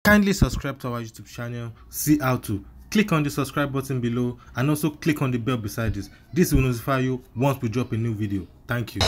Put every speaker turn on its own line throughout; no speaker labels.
Kindly subscribe to our YouTube channel, see how to. Click on the subscribe button below and also click on the bell beside this. This will notify you once we drop a new video. Thank you.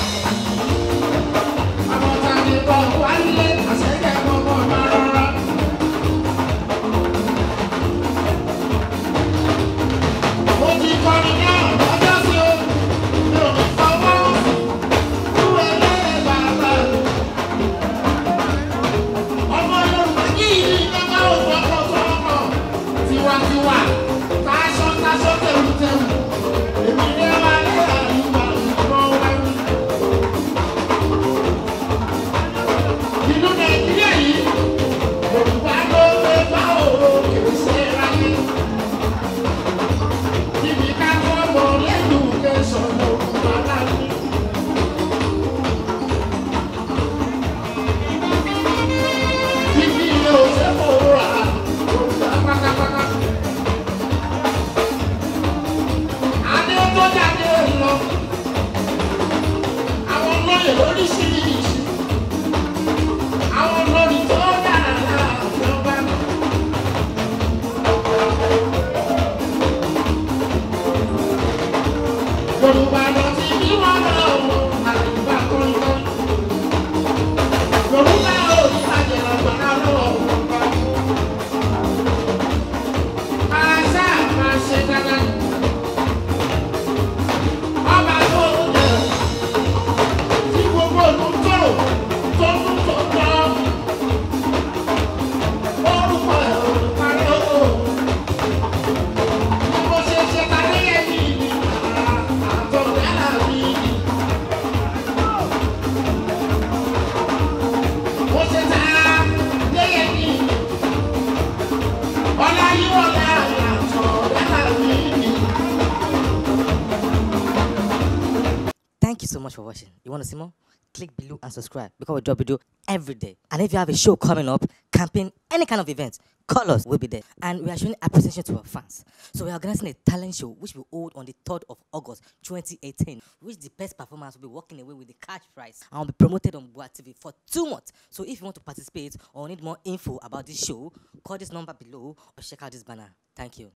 Thank you so much for watching. You want to see more? Click below and subscribe because we drop video every day. And if you have a show coming up, campaign, any kind of event, call us, we'll be there. And we are showing appreciation to our fans. So we are organizing a talent show which will hold on the 3rd of August 2018, which the best performance will be walking away with the cash prize and will be promoted on Boa TV for 2 months. So if you want to participate or need more info about this show, call this number below or check out this banner. Thank you.